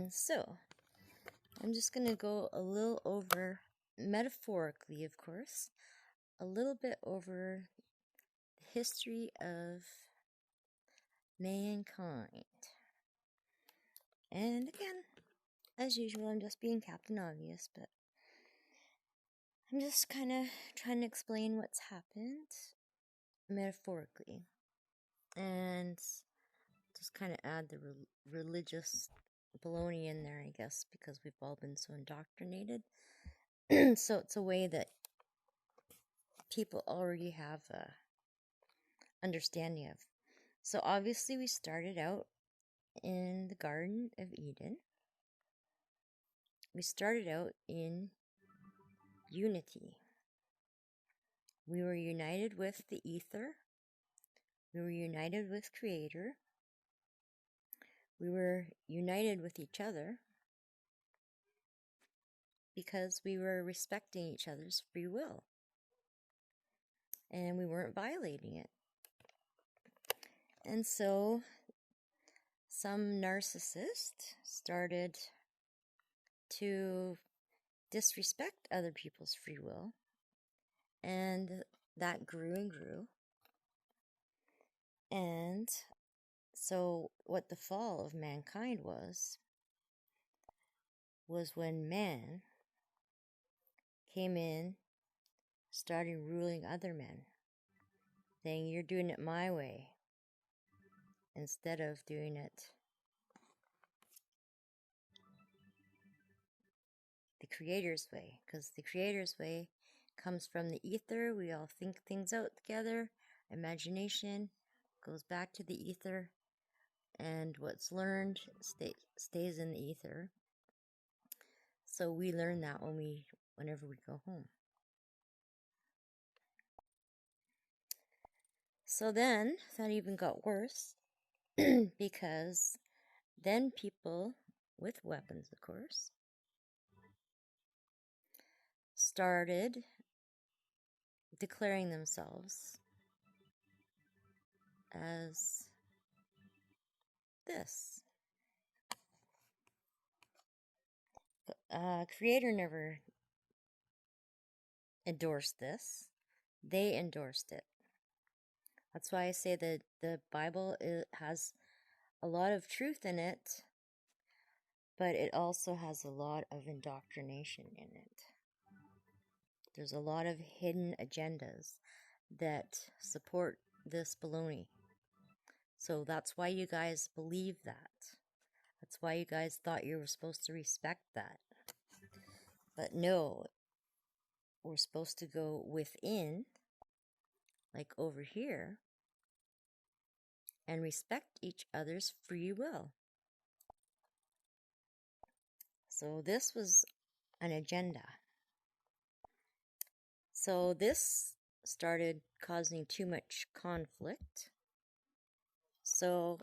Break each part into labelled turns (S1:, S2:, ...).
S1: So, I'm just going to go a little over, metaphorically, of course, a little bit over the history of mankind. And again, as usual, I'm just being Captain Obvious, but I'm just kind of trying to explain what's happened metaphorically. And just kind of add the religious baloney in there, I guess, because we've all been so indoctrinated. So it's a way that people already have a understanding of. So obviously we started out in the Garden of Eden. We started out in unity. We were united with the ether. We were united with Creator. We were united with each other because we were respecting each other's free will. And we weren't violating it. And so some narcissist started to disrespect other people's free will, and that grew and grew. And so what the fall of mankind was when man came in, started ruling other men, saying, you're doing it my way, instead of doing it the Creator's way. Because the Creator's way comes from the ether. We all think things out together. Imagination goes back to the ether, and what's learned stays in the ether. So we learn that whenever we go home. So then that even got worse because then people with weapons, of course, started declaring themselves as this. Creator never endorsed this. They endorsed it. That's why I say that the Bible has a lot of truth in it, but it also has a lot of indoctrination in it. There's a lot of hidden agendas that support this baloney. So that's why you guys believe that. That's why you guys thought you were supposed to respect that. But no, we're supposed to go within, like over here, and respect each other's free will. So this was an agenda. So this started causing too much conflict. So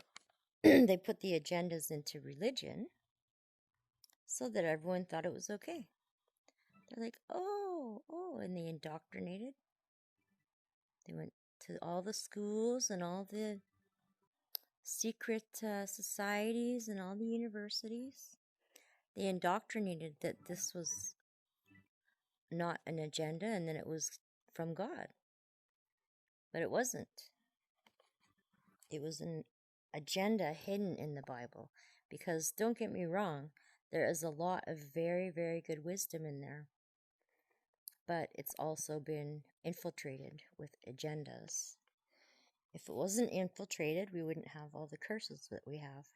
S1: they put the agendas into religion so that everyone thought it was okay. They're like, oh, and they indoctrinated. They went to all the schools and all the secret societies and all the universities. They indoctrinated that this was not an agenda and that it was from God. But it wasn't. It was an agenda hidden in the Bible. Because, don't get me wrong, there is a lot of very, very good wisdom in there. But it's also been infiltrated with agendas. If it wasn't infiltrated, we wouldn't have all the curses that we have.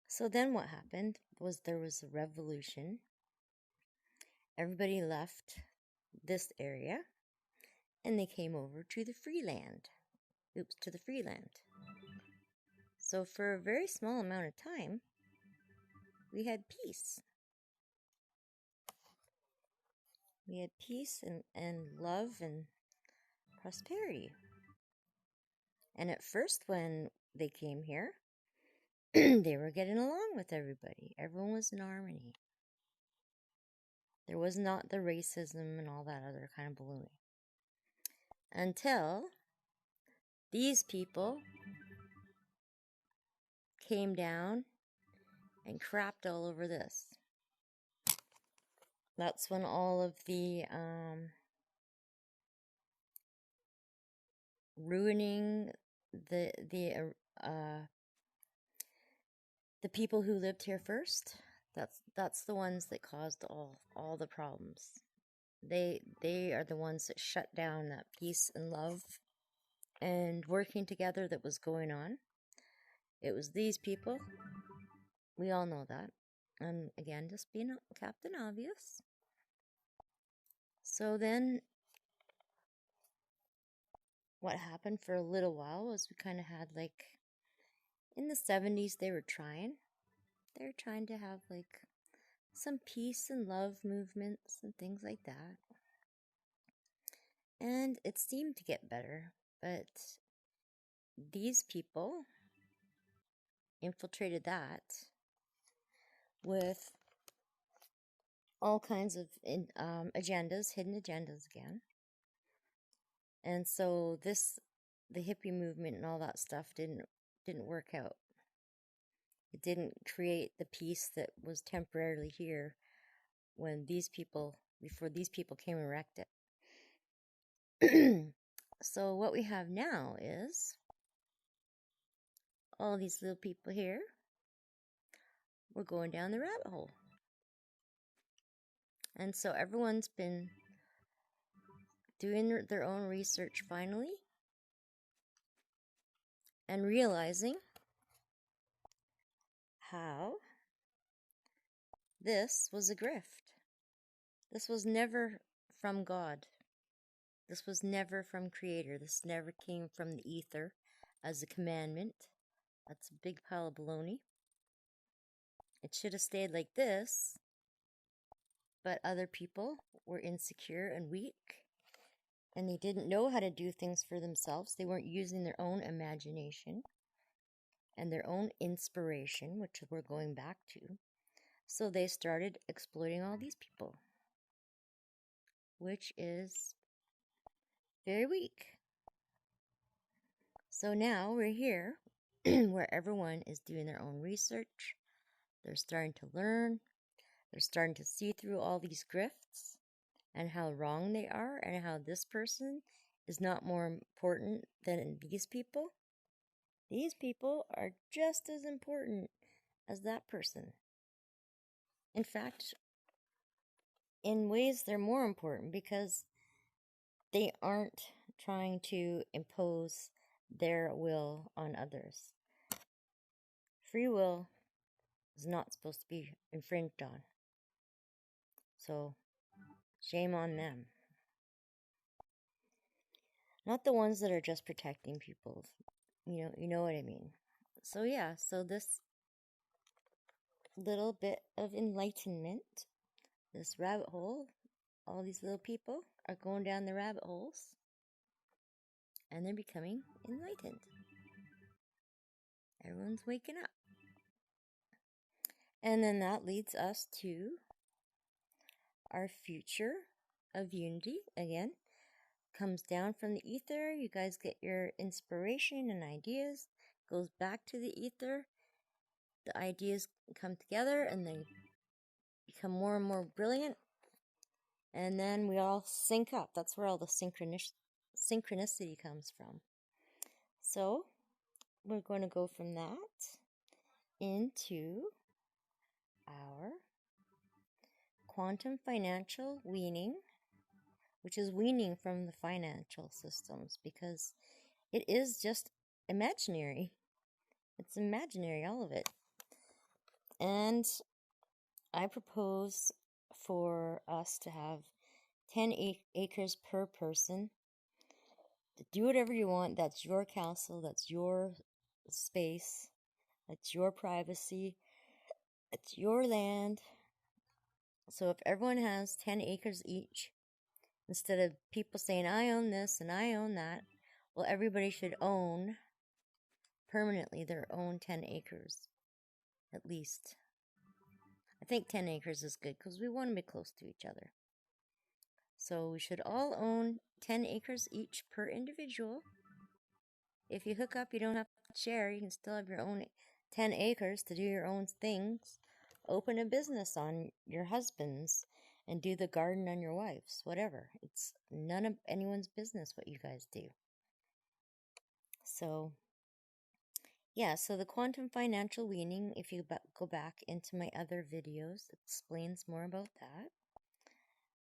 S1: So then what happened was there was a revolution. Everybody left this area, and they came over to the free land. To the free land. So for a very small amount of time, we had peace. We had peace and love and prosperity. And at first when they came here, they were getting along with everybody. Everyone was in harmony. There was not the racism and all that other kind of baloney. Until these people came down and crapped all over this. That's when all of the ruining the people who lived here first. That's the ones that caused all the problems. They are the ones that shut down that peace and love and working together that was going on. It was these people. We all know that. And again, just being Captain Obvious. So then what happened for a little while was we kind of had like, in the 70s they were trying to have like some peace and love movements and things like that. And it seemed to get better, but these people infiltrated that with all kinds of agendas, hidden agendas again. And so the hippie movement and all that stuff didn't work out. It didn't create the peace that was temporarily here when before these people came and wrecked it. So what we have now is all these little people here. We're going down the rabbit hole. And so everyone's been doing their own research finally and realizing how this was a grift. This was never from God. This was never from Creator. This never came from the ether as a commandment. That's a big pile of baloney. It should have stayed like this, but other people were insecure and weak, and they didn't know how to do things for themselves. They weren't using their own imagination and their own inspiration, which we're going back to. So they started exploiting all these people, which is very weak. So now we're here where everyone is doing their own research. They're starting to learn. They're starting to see through all these grifts and how wrong they are and how this person is not more important than these people. These people are just as important as that person. In fact, in ways they're more important because they aren't trying to impose their will on others. Free will is not supposed to be infringed on. So, shame on them. Not the ones that are just protecting people. You know what I mean. So yeah, so this little bit of enlightenment, this rabbit hole, all these little people are going down the rabbit holes and they're becoming enlightened. Everyone's waking up. And then that leads us to our future of unity. Again, comes down from the ether. You guys get your inspiration and ideas, goes back to the ether. The ideas come together and they become more and more brilliant. And then we all sync up. That's where all the synchronicity comes from. So we're going to go from that into our quantum financial weaning, which is weaning from the financial systems because it is just imaginary. It's imaginary, all of it. And I propose for us to have 10 acres per person. Do whatever you want. That's your castle. That's your space. That's your privacy. It's your land. So if everyone has 10 acres each, instead of people saying, I own this and I own that, well, everybody should own permanently their own 10 acres, at least. I think 10 acres is good because we want to be close to each other. So we should all own 10 acres each per individual. If you hook up, you don't have to share. You can still have your own 10 acres to do your own things. Open a business on your husband's and do the garden on your wife's, whatever. It's none of anyone's business what you guys do. So, yeah, so the quantum financial weaning, if you go back into my other videos, it explains more about that.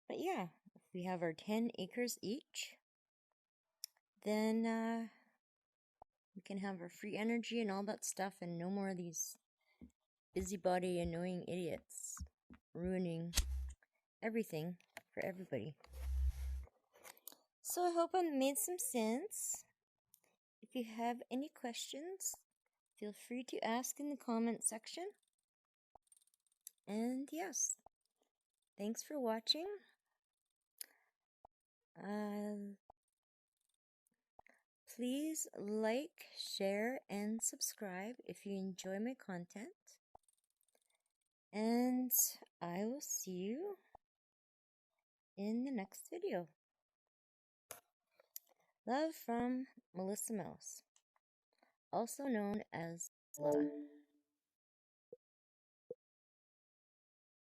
S1: But yeah, if we have our 10 acres each, then we can have our free energy and all that stuff and no more of these busybody annoying idiots ruining everything for everybody. So I hope I made some sense. If you have any questions, feel free to ask in the comment section. And yes, thanks for watching. Please like, share, and subscribe if you enjoy my content. And I will see you in the next video. Love from Melissa Mouse, also known as La.